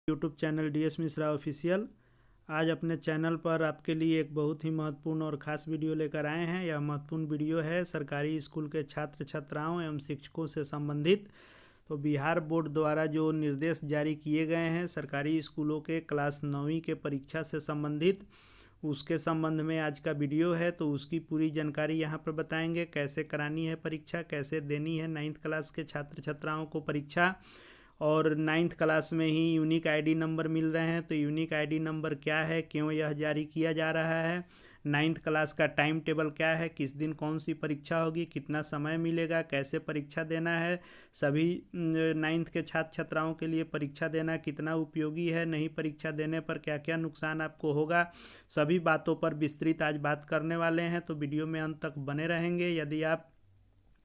YouTube channel DS Mishra official. आज अपने channel पर आपके लिए एक बहुत ही महत्वपूर्ण और ख़ास वीडियो लेकर आए हैं। यह महत्वपूर्ण वीडियो है सरकारी स्कूल के छात्र छात्राओं एवं शिक्षकों से संबंधित। तो बिहार बोर्ड द्वारा जो निर्देश जारी किए गए हैं सरकारी स्कूलों के क्लास 9वीं के परीक्षा से संबंधित, उसके संबंध में आज का वीडियो है। तो उसकी पूरी जानकारी यहाँ पर बताएंगे, कैसे करानी है परीक्षा, कैसे देनी है 9th क्लास के छात्र छात्राओं को परीक्षा। और 9th क्लास में ही यूनिक आईडी नंबर मिल रहे हैं। तो यूनिक आईडी नंबर क्या है, क्यों यह जारी किया जा रहा है, 9th क्लास का टाइम टेबल क्या है, किस दिन कौन सी परीक्षा होगी, कितना समय मिलेगा, कैसे परीक्षा देना है, सभी 9th के छात्र छात्राओं के लिए परीक्षा देना कितना उपयोगी है, नहीं परीक्षा देने पर क्या क्या नुकसान आपको होगा, सभी बातों पर विस्तृत आज बात करने वाले हैं। तो वीडियो में अंत तक बने रहेंगे। यदि आप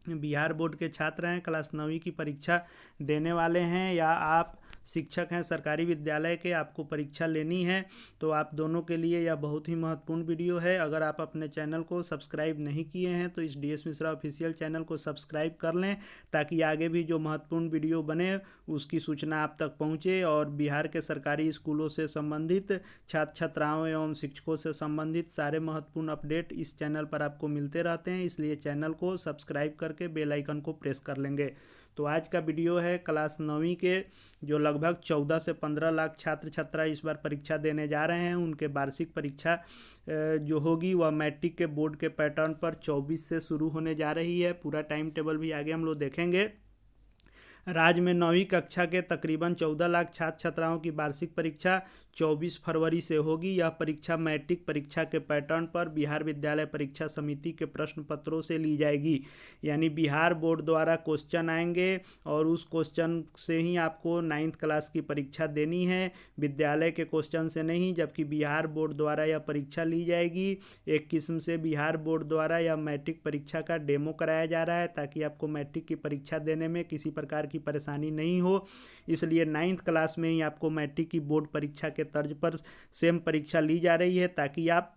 बिहार बोर्ड के छात्र हैं, क्लास 9वीं की परीक्षा देने वाले हैं, या आप शिक्षक हैं सरकारी विद्यालय के, आपको परीक्षा लेनी है, तो आप दोनों के लिए यह बहुत ही महत्वपूर्ण वीडियो है। अगर आप अपने चैनल को सब्सक्राइब नहीं किए हैं तो इस DS मिश्रा ऑफिशियल चैनल को सब्सक्राइब कर लें, ताकि आगे भी जो महत्वपूर्ण वीडियो बने उसकी सूचना आप तक पहुंचे। और बिहार के सरकारी स्कूलों से संबंधित, छात्र छात्राओं एवं शिक्षकों से संबंधित सारे महत्वपूर्ण अपडेट इस चैनल पर आपको मिलते रहते हैं, इसलिए चैनल को सब्सक्राइब करके बेल आइकन को प्रेस कर लेंगे। तो आज का वीडियो है क्लास 9वीं के जो लगभग 14 से 15 लाख छात्र छात्रा इस बार परीक्षा देने जा रहे हैं, उनके वार्षिक परीक्षा जो होगी वह मैट्रिक के बोर्ड के पैटर्न पर 24 से शुरू होने जा रही है। पूरा टाइम टेबल भी आगे हम लोग देखेंगे। राज्य में 9वीं कक्षा के तकरीबन 14 लाख छात्र छात्राओं की वार्षिक परीक्षा 24 फरवरी से होगी। यह परीक्षा मैट्रिक परीक्षा के पैटर्न पर बिहार विद्यालय परीक्षा समिति के प्रश्न पत्रों से ली जाएगी। यानी बिहार बोर्ड द्वारा क्वेश्चन आएंगे और उस क्वेश्चन से ही आपको 9th क्लास की परीक्षा देनी है, विद्यालय के क्वेश्चन से नहीं। जबकि बिहार बोर्ड द्वारा यह परीक्षा ली जाएगी। एक किस्म से बिहार बोर्ड द्वारा यह मैट्रिक परीक्षा का डेमो कराया जा रहा है, ताकि आपको मैट्रिक की परीक्षा देने में किसी प्रकार की परेशानी नहीं हो। इसलिए 9th क्लास में ही आपको मैट्रिक की बोर्ड परीक्षा के तर्ज पर सेम परीक्षा ली जा रही है, ताकि आप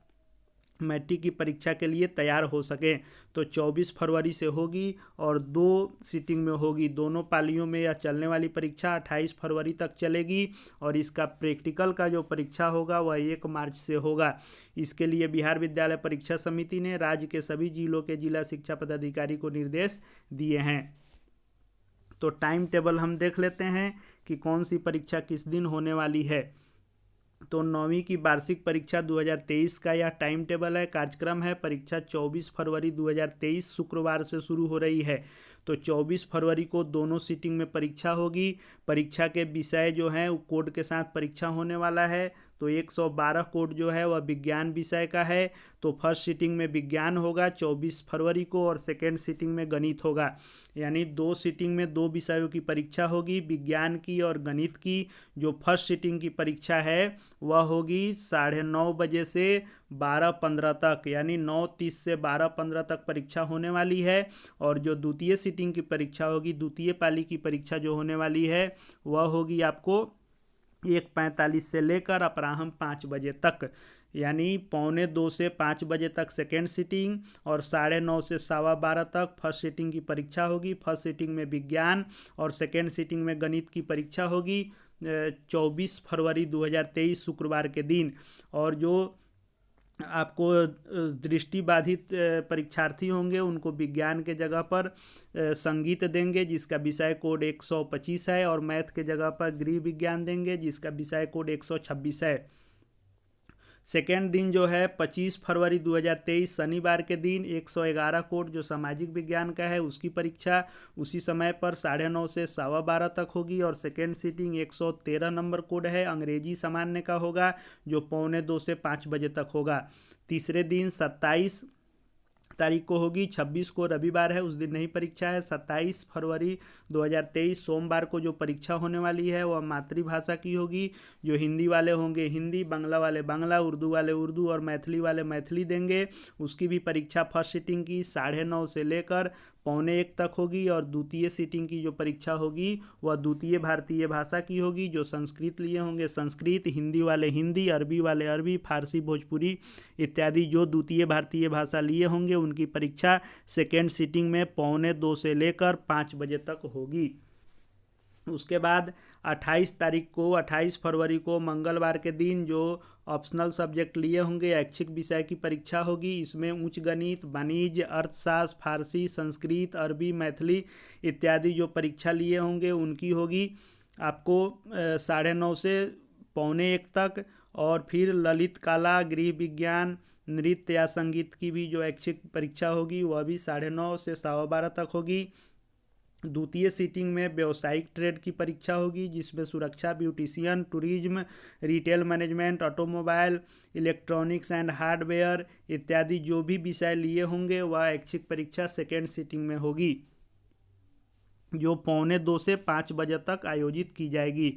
मैट्रिक की परीक्षा के लिए तैयार हो सकें। तो 24 फरवरी से होगी और 2 सीटिंग में होगी। दोनों पालियों में यह चलने वाली परीक्षा 28 फरवरी तक चलेगी और इसका प्रैक्टिकल का जो परीक्षा होगा वह 1 मार्च से होगा। इसके लिए बिहार विद्यालय परीक्षा समिति ने राज्य के सभी जिलों के जिला शिक्षा पदाधिकारी को निर्देश दिए हैं। तो टाइम टेबल हम देख लेते हैं कि कौन सी परीक्षा किस दिन होने वाली है। तो 9वीं की वार्षिक परीक्षा 2023 का यह टाइम टेबल है, कार्यक्रम है। परीक्षा 24 फरवरी 2023 शुक्रवार से शुरू हो रही है। तो 24 फरवरी को दोनों सीटिंग में परीक्षा होगी। परीक्षा के विषय जो हैं वो कोड के साथ परीक्षा होने वाला है। तो 112 कोड जो है वह विज्ञान विषय का है। तो फर्स्ट सीटिंग में विज्ञान होगा 24 फरवरी को और सेकेंड सीटिंग में गणित होगा। यानी 2 सीटिंग में 2 विषयों की परीक्षा होगी, विज्ञान की और गणित की। जो फर्स्ट सीटिंग की परीक्षा है वह होगी 9:30 बजे से 12:15 तक, यानी 9:30 से 12:15 तक परीक्षा होने वाली है। और जो द्वितीय सीटिंग की परीक्षा होगी, द्वितीय पाली की परीक्षा जो होने वाली है वह होगी आपको 1:45 से लेकर अपराह्न 5 बजे तक, यानी 11:45 से 5 बजे तक सेकेंड सीटिंग और 9:30 से 12:15 तक फर्स्ट सीटिंग की परीक्षा होगी। फर्स्ट सीटिंग में विज्ञान और सेकेंड सीटिंग में गणित की परीक्षा होगी 24 फरवरी 2023 शुक्रवार के दिन। और जो आपको दृष्टिबाधित परीक्षार्थी होंगे उनको विज्ञान के जगह पर संगीत देंगे जिसका विषय कोड 125 है, और मैथ के जगह पर गृह विज्ञान देंगे जिसका विषय कोड 126 है। सेकेंड दिन जो है 25 फरवरी 2023 शनिवार के दिन 111 कोड जो सामाजिक विज्ञान का है उसकी परीक्षा उसी समय पर 9:30 से 12:15 तक होगी। और सेकेंड सीटिंग 113 नंबर कोड है, अंग्रेजी सामान्य का होगा, जो 2:45 से 5 बजे तक होगा। तीसरे दिन 27 तारीख को होगी, 26 को रविवार है, उस दिन नहीं परीक्षा है। 27 फरवरी 2023 सोमवार को जो परीक्षा होने वाली है वह मातृभाषा की होगी। जो हिंदी वाले होंगे हिंदी, बांग्ला वाले बांग्ला, उर्दू वाले उर्दू और मैथिली वाले मैथिली देंगे। उसकी भी परीक्षा फर्स्ट सीटिंग की 9:30 से लेकर 12:45 तक होगी। और द्वितीय सीटिंग की जो परीक्षा होगी वह द्वितीय भारतीय भाषा की होगी। जो संस्कृत लिए होंगे संस्कृत, हिंदी वाले हिंदी, अरबी वाले अरबी, फारसी भोजपुरी इत्यादि जो द्वितीय भारतीय भाषा लिए होंगे उनकी परीक्षा सेकेंड सीटिंग में 2:45 से लेकर 5 बजे तक होगी। उसके बाद 28 फरवरी को मंगलवार के दिन जो ऑप्शनल सब्जेक्ट लिए होंगे ऐच्छिक विषय की परीक्षा होगी। इसमें उच्च गणित, वाणिज्य, अर्थशास्त्र, फारसी, संस्कृत, अरबी, मैथिली इत्यादि जो परीक्षा लिए होंगे उनकी होगी आपको 9:30 से 9:45 तक। और फिर ललित कला, गृह विज्ञान, नृत्य या संगीत की भी जो ऐच्छिक परीक्षा होगी वह भी 9:30 से 12:15 तक होगी। द्वितीय सीटिंग में व्यावसायिक ट्रेड की परीक्षा होगी जिसमें सुरक्षा, beautician, tourism, retail management, automobile, electronics and hardware इत्यादि जो भी विषय लिए होंगे वह ऐच्छिक परीक्षा सेकेंड सीटिंग में होगी जो 2:45 से 5 बजे तक आयोजित की जाएगी।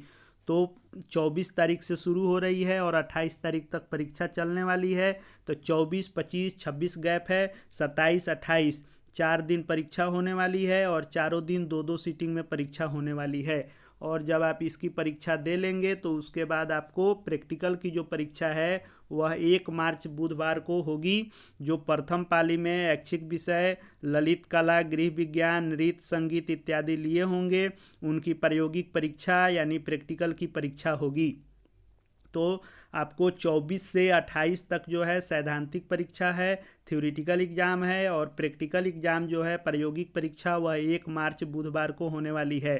तो 24 तारीख से शुरू हो रही है और 28 तारीख तक परीक्षा चलने वाली है। तो 24, 25, 26 गैप है, 27, 28 4 दिन परीक्षा होने वाली है और चारों दिन 2-2 सीटिंग में परीक्षा होने वाली है। और जब आप इसकी परीक्षा दे लेंगे तो उसके बाद आपको प्रैक्टिकल की जो परीक्षा है वह 1 मार्च बुधवार को होगी। जो प्रथम पाली में ऐच्छिक विषय ललित कला, गृह विज्ञान, नृत्य, संगीत इत्यादि लिए होंगे उनकी प्रायोगिक परीक्षा यानी प्रैक्टिकल की परीक्षा होगी। तो आपको 24 से 28 तक जो है सैद्धांतिक परीक्षा है, थ्योरेटिकल एग्ज़ाम है और प्रैक्टिकल एग्ज़ाम जो है प्रायोगिक परीक्षा वह 1 मार्च बुधवार को होने वाली है।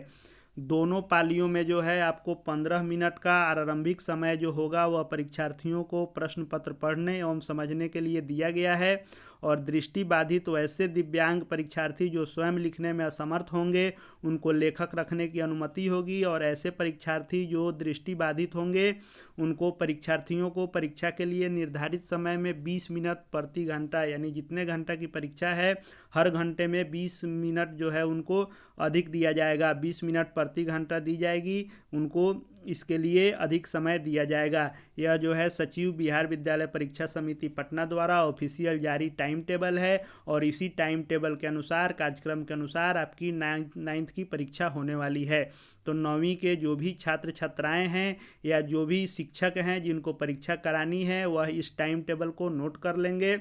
दोनों पालियों में जो है आपको 15 मिनट का आरंभिक समय जो होगा वह परीक्षार्थियों को प्रश्न पत्र पढ़ने एवं समझने के लिए दिया गया है। और दृष्टिबाधित वैसे दिव्यांग परीक्षार्थी जो स्वयं लिखने में असमर्थ होंगे उनको लेखक रखने की अनुमति होगी। और ऐसे परीक्षार्थी जो दृष्टिबाधित होंगे उनको परीक्षार्थियों को परीक्षा के लिए निर्धारित समय में 20 मिनट प्रति घंटा यानी जितने घंटा की परीक्षा है हर घंटे में 20 मिनट जो है उनको अधिक दिया जाएगा। 20 मिनट प्रति घंटा दी जाएगी उनको, इसके लिए अधिक समय दिया जाएगा। यह जो है सचिव बिहार विद्यालय परीक्षा समिति पटना द्वारा ऑफिशियल जारी टाइम टेबल है और इसी टाइम टेबल के अनुसार कार्यक्रम के अनुसार आपकी 9th की परीक्षा होने वाली है। तो 9वीं के जो भी छात्र छात्राएं हैं या जो भी शिक्षक हैं जिनको परीक्षा करानी है वह इस टाइम टेबल को नोट कर लेंगे।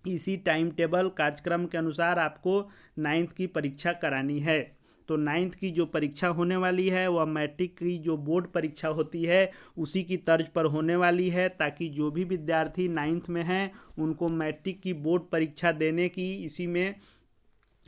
इसी टाइम टेबल कार्यक्रम के अनुसार आपको 9th की परीक्षा करानी है। तो 9th की जो परीक्षा होने वाली है वह मैट्रिक की जो बोर्ड परीक्षा होती है उसी की तर्ज पर होने वाली है, ताकि जो भी विद्यार्थी 9th में हैं उनको मैट्रिक की बोर्ड परीक्षा देने की इसी में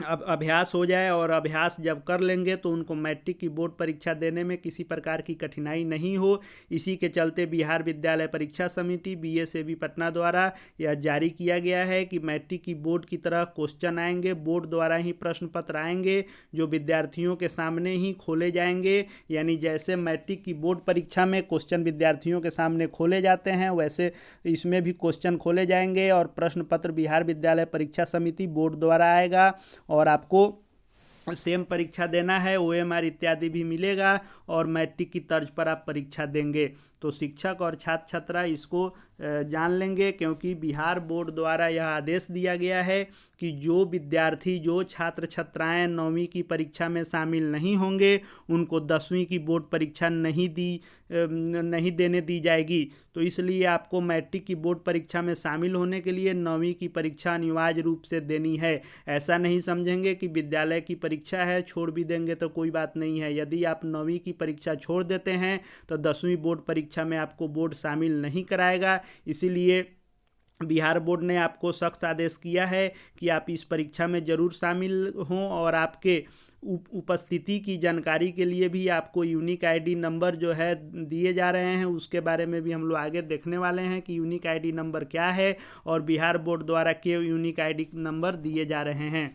अब अभ्यास हो जाए। और अभ्यास जब कर लेंगे तो उनको मैट्रिक की बोर्ड परीक्षा देने में किसी प्रकार की कठिनाई नहीं हो। इसी के चलते बिहार विद्यालय परीक्षा समिति BSAB पटना द्वारा यह जारी किया गया है कि मैट्रिक की बोर्ड की तरह क्वेश्चन आएंगे, बोर्ड द्वारा ही प्रश्न पत्र आएंगे जो विद्यार्थियों के सामने ही खोले जाएंगे। यानी जैसे मैट्रिक की बोर्ड परीक्षा में क्वेश्चन विद्यार्थियों के सामने खोले जाते हैं वैसे इसमें भी क्वेश्चन खोले जाएंगे और प्रश्न पत्र बिहार विद्यालय परीक्षा समिति बोर्ड द्वारा आएगा और आपको सेम परीक्षा देना है, OMR इत्यादि भी मिलेगा और मैट्रिक की तर्ज पर आप परीक्षा देंगे। तो शिक्षक और छात्र छात्रा इसको जान लेंगे, क्योंकि बिहार बोर्ड द्वारा यह आदेश दिया गया है कि जो विद्यार्थी जो छात्र छात्राएं 9वीं की परीक्षा में शामिल नहीं होंगे उनको 10वीं की बोर्ड परीक्षा नहीं देने दी जाएगी। तो इसलिए आपको मैट्रिक की बोर्ड परीक्षा में शामिल होने के लिए 9वीं की परीक्षा अनिवार्य रूप से देनी है। ऐसा नहीं समझेंगे कि विद्यालय की परीक्षा है छोड़ भी देंगे तो कोई बात नहीं है। यदि आप 9वीं की परीक्षा छोड़ देते हैं तो 10वीं बोर्ड परीक्षा में आपको बोर्ड शामिल नहीं कराएगा। इसीलिए बिहार बोर्ड ने आपको सख्त आदेश किया है कि आप इस परीक्षा में ज़रूर शामिल हों और आपके उपस्थिति की जानकारी के लिए भी आपको यूनिक आईडी नंबर जो है दिए जा रहे हैं। उसके बारे में भी हम लोग आगे देखने वाले हैं कि यूनिक आईडी नंबर क्या है और बिहार बोर्ड द्वारा क्यों यूनिक आईडी नंबर दिए जा रहे हैं।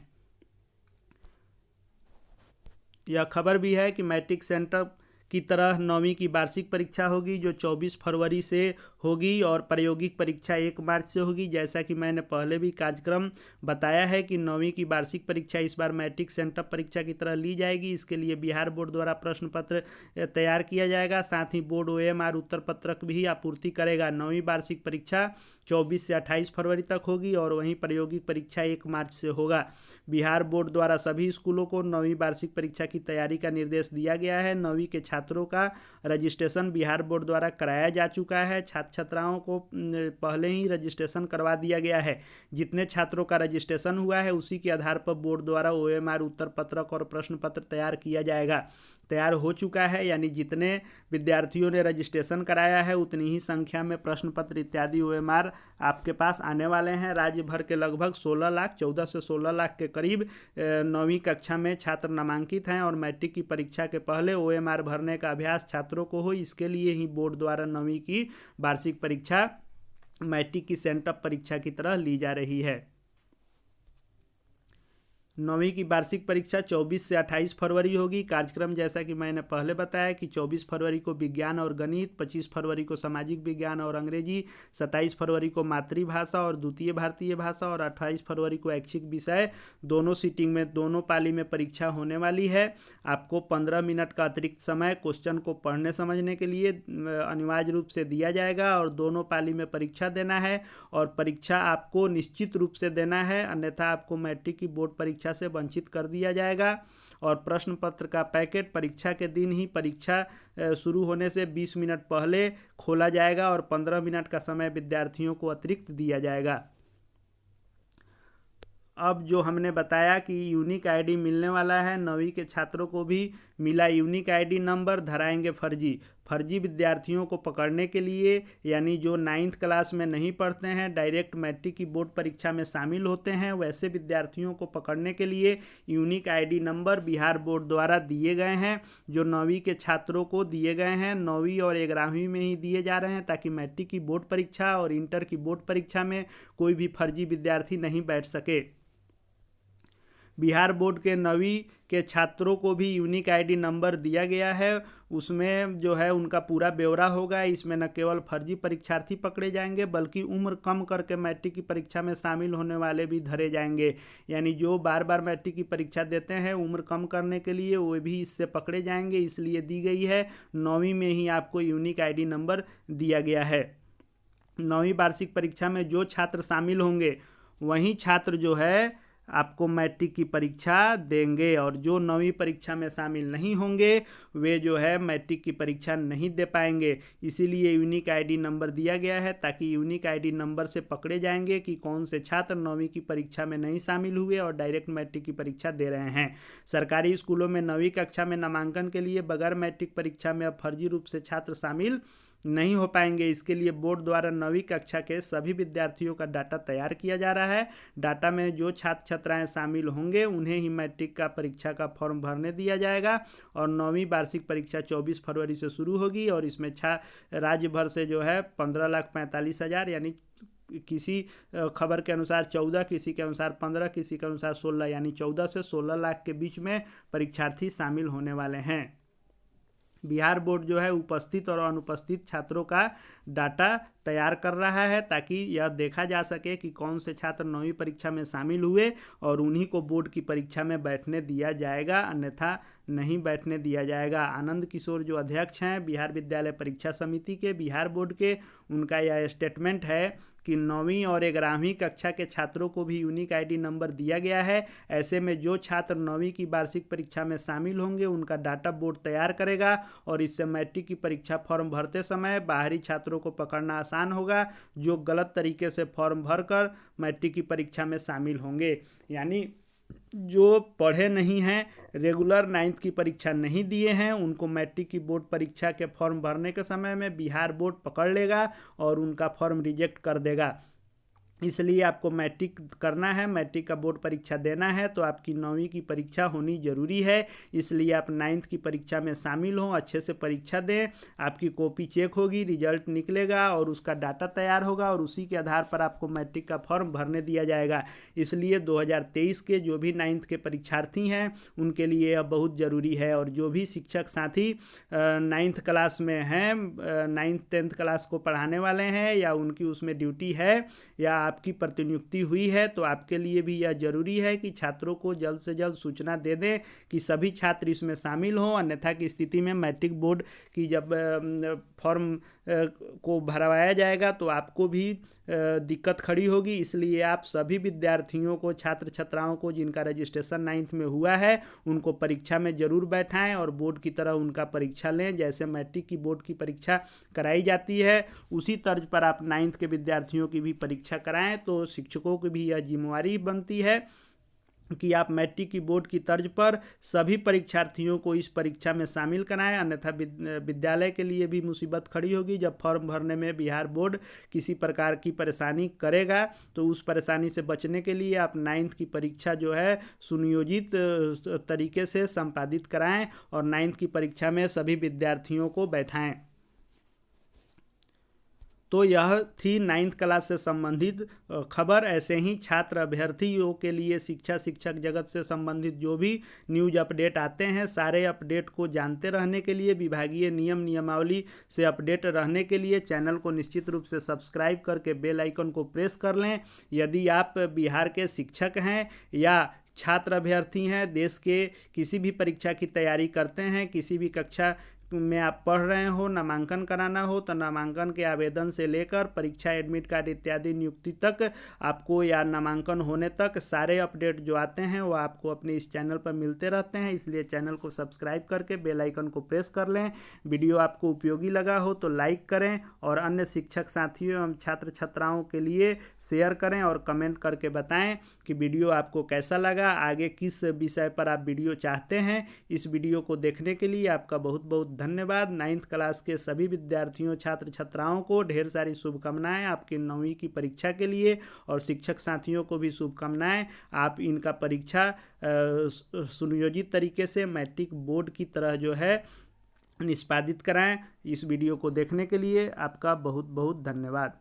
यह खबर भी है कि मैट्रिक सेंटर की तरह 9वीं की वार्षिक परीक्षा होगी जो 24 फरवरी से होगी और प्रायोगिक परीक्षा 1 मार्च से होगी। जैसा कि मैंने पहले भी कार्यक्रम बताया है कि 9वीं की वार्षिक परीक्षा इस बार मैट्रिक सेंटर परीक्षा की तरह ली जाएगी। इसके लिए बिहार बोर्ड द्वारा प्रश्न पत्र तैयार किया जाएगा, साथ ही बोर्ड OMR उत्तर पत्रक भी आपूर्ति करेगा। 9वीं वार्षिक परीक्षा 24 से 28 फरवरी तक होगी और वहीं प्रायोगिक परीक्षा 1 मार्च से होगा। बिहार बोर्ड द्वारा सभी स्कूलों को 9वीं वार्षिक परीक्षा की तैयारी का निर्देश दिया गया है। 9वीं के छात्रों का रजिस्ट्रेशन बिहार बोर्ड द्वारा कराया जा चुका है। छात्र छात्राओं को पहले ही रजिस्ट्रेशन करवा दिया गया है। जितने छात्रों का रजिस्ट्रेशन हुआ है उसी के आधार पर बोर्ड द्वारा OMR उत्तर पत्रक और प्रश्न पत्र तैयार किया जाएगा। तैयार हो चुका है, यानी जितने विद्यार्थियों ने रजिस्ट्रेशन कराया है उतनी ही संख्या में प्रश्न पत्र इत्यादि OMR आपके पास आने वाले हैं। राज्य भर के लगभग 16 लाख 14 से 16 लाख के करीब 9वीं कक्षा में छात्र नामांकित हैं और मैट्रिक की परीक्षा के पहले OMR भरने का अभ्यास छात्रों को हो, इसके लिए ही बोर्ड द्वारा 9वीं की वार्षिक परीक्षा मैट्रिक की सेंटअप परीक्षा की तरह ली जा रही है। 9वीं की वार्षिक परीक्षा 24 से 28 फरवरी होगी। कार्यक्रम जैसा कि मैंने पहले बताया कि 24 फरवरी को विज्ञान और गणित, 25 फरवरी को सामाजिक विज्ञान और अंग्रेजी, 27 फरवरी को मातृभाषा और द्वितीय भारतीय भाषा और 28 फरवरी को ऐच्छिक विषय, दोनों सीटिंग में दोनों पाली में परीक्षा होने वाली है। आपको 15 मिनट का अतिरिक्त समय क्वेश्चन को पढ़ने समझने के लिए अनिवार्य रूप से दिया जाएगा और दोनों पाली में परीक्षा देना है और परीक्षा आपको निश्चित रूप से देना है, अन्यथा आपको मैट्रिक की बोर्ड परीक्षा से वंचित कर दिया जाएगा। और प्रश्न पत्र का पैकेट परीक्षा के दिन ही परीक्षा शुरू होने से 20 मिनट पहले खोला जाएगा और 15 मिनट का समय विद्यार्थियों को अतिरिक्त दिया जाएगा। अब जो हमने बताया कि यूनिक आईडी मिलने वाला है, 9वीं के छात्रों को भी मिला यूनिक आईडी नंबर, धराएंगे फर्जी विद्यार्थियों को पकड़ने के लिए, यानी जो 9th क्लास में नहीं पढ़ते हैं, डायरेक्ट मैट्रिक की बोर्ड परीक्षा में शामिल होते हैं, वैसे विद्यार्थियों को पकड़ने के लिए unique ID number Bihar board द्वारा दिए गए हैं, जो 9वीं के छात्रों को दिए गए हैं। 9वीं और 11वीं में ही दिए जा रहे हैं ताकि मैट्रिक की बोर्ड परीक्षा और इंटर की बोर्ड परीक्षा में कोई भी फर्जी विद्यार्थी नहीं बैठ सके। बिहार बोर्ड के 9वीं के छात्रों को भी यूनिक आईडी नंबर दिया गया है, उसमें जो है उनका पूरा ब्यौरा होगा। इसमें न केवल फर्जी परीक्षार्थी पकड़े जाएंगे बल्कि उम्र कम करके मैट्रिक की परीक्षा में शामिल होने वाले भी धरे जाएंगे, यानी जो बार बार मैट्रिक की परीक्षा देते हैं उम्र कम करने के लिए वो भी इससे पकड़े जाएंगे, इसलिए दी गई है। 9वीं में ही आपको यूनिक आईडी नंबर दिया गया है। 9वीं वार्षिक परीक्षा में जो छात्र शामिल होंगे वही छात्र जो है आपको मैट्रिक की परीक्षा देंगे और जो 9वीं परीक्षा में शामिल नहीं होंगे वे जो है मैट्रिक की परीक्षा नहीं दे पाएंगे। इसीलिए यूनिक आईडी नंबर दिया गया है ताकि यूनिक आईडी नंबर से पकड़े जाएंगे कि कौन से छात्र 9वीं की परीक्षा में नहीं शामिल हुए और डायरेक्ट मैट्रिक की परीक्षा दे रहे हैं। सरकारी स्कूलों में 9वीं कक्षा में नामांकन के लिए बगैर मैट्रिक परीक्षा में अब फर्जी रूप से छात्र शामिल नहीं हो पाएंगे। इसके लिए बोर्ड द्वारा 9वीं कक्षा के सभी विद्यार्थियों का डाटा तैयार किया जा रहा है। डाटा में जो छात्र छात्राएं शामिल होंगे उन्हें ही मैट्रिक का परीक्षा का फॉर्म भरने दिया जाएगा और 9वीं वार्षिक परीक्षा 24 फरवरी से शुरू होगी और इसमें राज्य भर से जो है 15,45,000 यानी किसी खबर के अनुसार 14, किसी के अनुसार 15, किसी के अनुसार 16 यानी 14 से 16 लाख के बीच में परीक्षार्थी शामिल होने वाले हैं। बिहार बोर्ड जो है उपस्थित और अनुपस्थित छात्रों का डाटा तैयार कर रहा है ताकि यह देखा जा सके कि कौन से छात्र 9वीं परीक्षा में शामिल हुए और उन्हीं को बोर्ड की परीक्षा में बैठने दिया जाएगा, अन्यथा नहीं बैठने दिया जाएगा। आनंद किशोर जो अध्यक्ष हैं बिहार विद्यालय परीक्षा समिति के बिहार बोर्ड के, उनका यह स्टेटमेंट है कि 9वीं और 11वीं कक्षा के छात्रों को भी यूनिक आईडी नंबर दिया गया है। ऐसे में जो छात्र 9वीं की वार्षिक परीक्षा में शामिल होंगे उनका डाटा बोर्ड तैयार करेगा और इससे मैट्रिक की परीक्षा फॉर्म भरते समय बाहरी छात्रों को पकड़ना आसान होगा जो गलत तरीके से फॉर्म भरकर मैट्रिक की परीक्षा में शामिल होंगे। यानी जो पढ़े नहीं हैं, रेगुलर 9th की परीक्षा नहीं दिए हैं, उनको मैट्रिक की बोर्ड परीक्षा के फॉर्म भरने के समय में बिहार बोर्ड पकड़ लेगा और उनका फॉर्म रिजेक्ट कर देगा। इसलिए आपको मैट्रिक करना है, मैट्रिक का बोर्ड परीक्षा देना है तो आपकी 9वीं की परीक्षा होनी ज़रूरी है। इसलिए आप 9th की परीक्षा में शामिल हों, अच्छे से परीक्षा दें, आपकी कॉपी चेक होगी, रिजल्ट निकलेगा और उसका डाटा तैयार होगा और उसी के आधार पर आपको मैट्रिक का फॉर्म भरने दिया जाएगा। इसलिए 2023 के जो भी 9th के परीक्षार्थी हैं उनके लिए यह बहुत ज़रूरी है और जो भी शिक्षक साथी 9th क्लास में हैं, 9th 10th क्लास को पढ़ाने वाले हैं या उनकी उसमें ड्यूटी है या आपकी प्रतिनियुक्ति हुई है तो आपके लिए भी यह जरूरी है कि छात्रों को जल्द से जल्द सूचना दे दें कि सभी छात्र इसमें शामिल हों, अन्यथा की स्थिति में मैट्रिक बोर्ड की जब फॉर्म को भरवाया जाएगा तो आपको भी दिक्कत खड़ी होगी। इसलिए आप सभी विद्यार्थियों को, छात्र छात्राओं को जिनका रजिस्ट्रेशन 9th में हुआ है उनको परीक्षा में ज़रूर बैठाएं और बोर्ड की तरह उनका परीक्षा लें। जैसे मैट्रिक की बोर्ड की परीक्षा कराई जाती है उसी तर्ज पर आप 9th के विद्यार्थियों की भी परीक्षा कराएं तो शिक्षकों की भी यह जिम्मेवारी बनती है कि आप मैट्रिक की बोर्ड की तर्ज पर सभी परीक्षार्थियों को इस परीक्षा में शामिल कराएं, अन्यथा विद्यालय के लिए भी मुसीबत खड़ी होगी। जब फॉर्म भरने में बिहार बोर्ड किसी प्रकार की परेशानी करेगा तो उस परेशानी से बचने के लिए आप 9th की परीक्षा जो है सुनियोजित तरीके से संपादित कराएं और 9th की परीक्षा में सभी विद्यार्थियों को बैठाएं। तो यह थी 9th क्लास से संबंधित खबर। ऐसे ही छात्र अभ्यर्थियों के लिए शिक्षक जगत से संबंधित जो भी न्यूज अपडेट आते हैं, सारे अपडेट को जानते रहने के लिए, विभागीय नियमावली से अपडेट रहने के लिए चैनल को निश्चित रूप से सब्सक्राइब करके बेल आइकन को प्रेस कर लें। यदि आप बिहार के शिक्षक हैं या छात्र अभ्यर्थी हैं, देश के किसी भी परीक्षा की तैयारी करते हैं, किसी भी कक्षा में आप पढ़ रहे हो, नामांकन कराना हो, तो नामांकन के आवेदन से लेकर परीक्षा एडमिट कार्ड इत्यादि नियुक्ति तक आपको या नामांकन होने तक सारे अपडेट जो आते हैं वो आपको अपने इस चैनल पर मिलते रहते हैं। इसलिए चैनल को सब्सक्राइब करके बेल आइकन को प्रेस कर लें। वीडियो आपको उपयोगी लगा हो तो लाइक करें और अन्य शिक्षक साथियों एवं छात्र छात्राओं के लिए शेयर करें और कमेंट करके बताएं कि वीडियो आपको कैसा लगा, आगे किस विषय पर आप वीडियो चाहते हैं। इस वीडियो को देखने के लिए आपका बहुत बहुत धन्यवाद। 9th क्लास के सभी विद्यार्थियों छात्र छात्राओं को ढेर सारी शुभकामनाएं आपकी 9वीं की परीक्षा के लिए, और शिक्षक साथियों को भी शुभकामनाएं। आप इनका परीक्षा सुनियोजित तरीके से मैट्रिक बोर्ड की तरह जो है निष्पादित कराएं। इस वीडियो को देखने के लिए आपका बहुत बहुत धन्यवाद।